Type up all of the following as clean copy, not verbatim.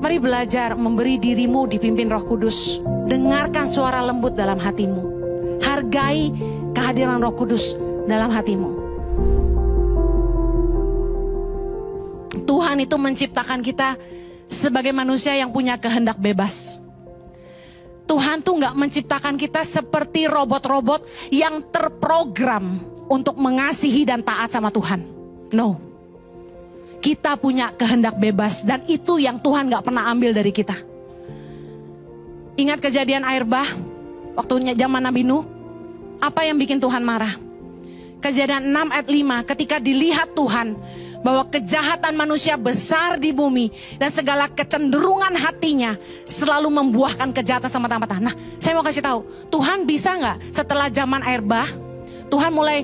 Mari belajar memberi dirimu dipimpin Roh Kudus. Dengarkan suara lembut dalam hatimu. Hargai kehadiran Roh Kudus dalam hatimu. Tuhan itu menciptakan kita sebagai manusia yang punya kehendak bebas. Tuhan tuh gak menciptakan kita seperti robot-robot yang terprogram untuk mengasihi dan taat sama Tuhan. No. Kita punya kehendak bebas dan itu yang Tuhan gak pernah ambil dari kita. Ingat kejadian air bah waktu zaman Nabi Nuh? Apa yang bikin Tuhan marah? Kejadian 6 ayat 5, ketika dilihat Tuhan bahwa kejahatan manusia besar di bumi dan segala kecenderungan hatinya selalu membuahkan kejahatan semata-mata. Nah, saya mau kasih tahu, Tuhan bisa nggak setelah zaman air bah, Tuhan mulai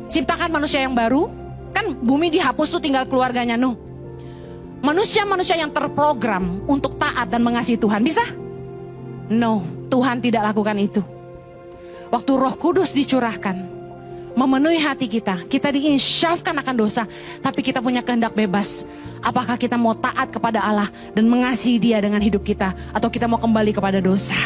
ciptakan manusia yang baru? Kan bumi dihapus tuh tinggal keluarganya Nuh. Manusia-manusia yang terprogram untuk taat dan mengasihi Tuhan, bisa? No, Tuhan tidak lakukan itu. Waktu Roh Kudus dicurahkan, memenuhi hati kita, kita diinsyafkan akan dosa, tapi kita punya kehendak bebas. Apakah kita mau taat kepada Allah dan mengasihi Dia dengan hidup kita, atau kita mau kembali kepada dosa?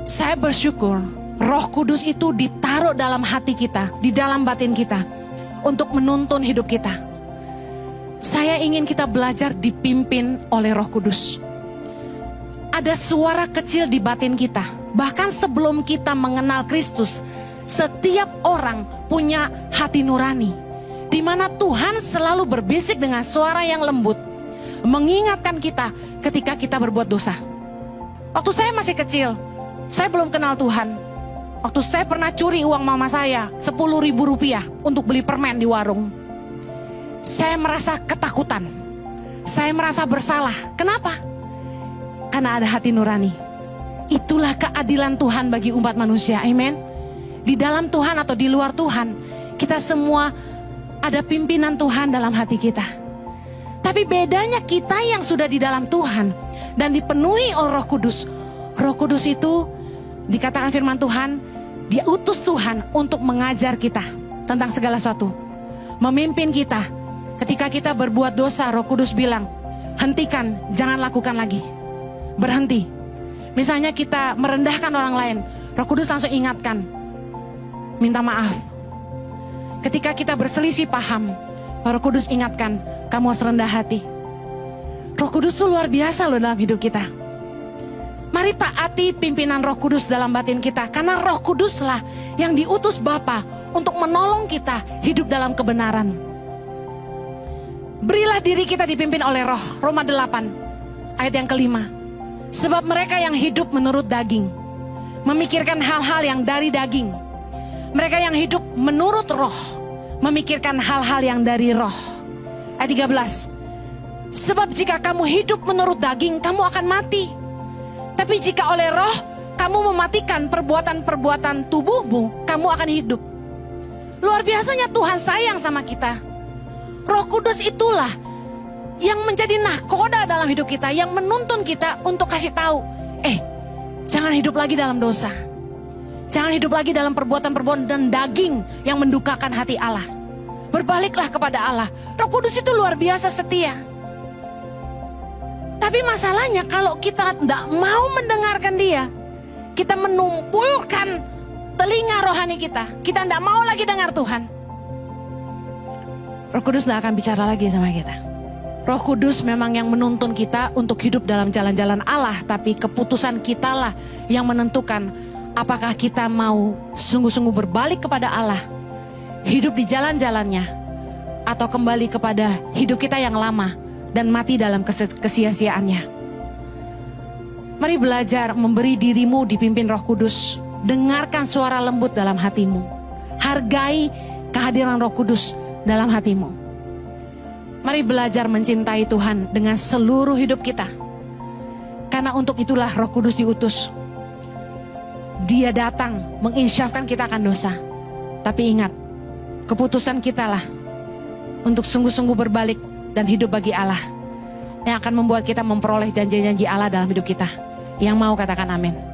Saya bersyukur Roh Kudus itu ditaruh dalam hati kita, di dalam batin kita, untuk menuntun hidup kita. Saya ingin kita belajar dipimpin oleh Roh Kudus. Ada suara kecil di batin kita, bahkan sebelum kita mengenal Kristus. Setiap orang punya hati nurani, di mana Tuhan selalu berbisik dengan suara yang lembut, mengingatkan kita ketika kita berbuat dosa. Waktu saya masih kecil, saya belum kenal Tuhan. Waktu saya pernah curi uang mama saya, 10.000 rupiah untuk beli permen di warung. Saya merasa ketakutan, saya merasa bersalah. Kenapa? Karena ada hati nurani. Itulah keadilan Tuhan bagi umat manusia, amen. Di dalam Tuhan atau di luar Tuhan, kita semua ada pimpinan Tuhan dalam hati kita. Tapi bedanya kita yang sudah di dalam Tuhan dan dipenuhi oleh Roh Kudus. Roh Kudus itu dikatakan firman Tuhan, Dia utus Tuhan untuk mengajar kita tentang segala sesuatu. Memimpin kita. Ketika kita berbuat dosa, Roh Kudus bilang, hentikan, jangan lakukan lagi. Berhenti. Misalnya kita merendahkan orang lain, Roh Kudus langsung ingatkan, minta maaf. Ketika kita berselisih paham, Roh Kudus ingatkan, kamu harus rendah hati. Roh Kudus itu luar biasa loh dalam hidup kita. Mari taati pimpinan Roh Kudus dalam batin kita, karena Roh Kuduslah yang diutus Bapa untuk menolong kita hidup dalam kebenaran. Berilah diri kita dipimpin oleh Roh. Roma 8 ayat yang kelima. Sebab mereka yang hidup menurut daging memikirkan hal-hal yang dari daging. Mereka yang hidup menurut roh memikirkan hal-hal yang dari roh. Ayat 13. Sebab jika kamu hidup menurut daging, kamu akan mati. Tapi jika oleh roh kamu mematikan perbuatan-perbuatan tubuhmu, kamu akan hidup. Luar biasanya Tuhan sayang sama kita. Roh Kudus itulah yang menjadi nahkoda dalam hidup kita, yang menuntun kita untuk kasih tahu, jangan hidup lagi dalam dosa. Jangan hidup lagi dalam perbuatan-perbuatan dan daging yang mendukakan hati Allah. Berbaliklah kepada Allah. Roh Kudus itu luar biasa setia. Tapi masalahnya kalau kita tidak mau mendengarkan Dia, kita menumpulkan telinga rohani kita tidak mau lagi dengar Tuhan, Roh Kudus tidak akan bicara lagi sama kita. Roh Kudus memang yang menuntun kita untuk hidup dalam jalan-jalan Allah, tapi keputusan kitalah yang menentukan apakah kita mau sungguh-sungguh berbalik kepada Allah, hidup di jalan-jalannya, atau kembali kepada hidup kita yang lama dan mati dalam kesia-siaannya. Mari belajar memberi dirimu dipimpin Roh Kudus. Dengarkan suara lembut dalam hatimu. Hargai kehadiran Roh Kudus dalam hatimu. Mari belajar mencintai Tuhan dengan seluruh hidup kita. Karena untuk itulah Roh Kudus diutus. Dia datang menginsyafkan kita akan dosa. Tapi ingat, keputusan kitalah untuk sungguh-sungguh berbalik dan hidup bagi Allah, yang akan membuat kita memperoleh janji-janji Allah dalam hidup kita. Yang mau katakan amin.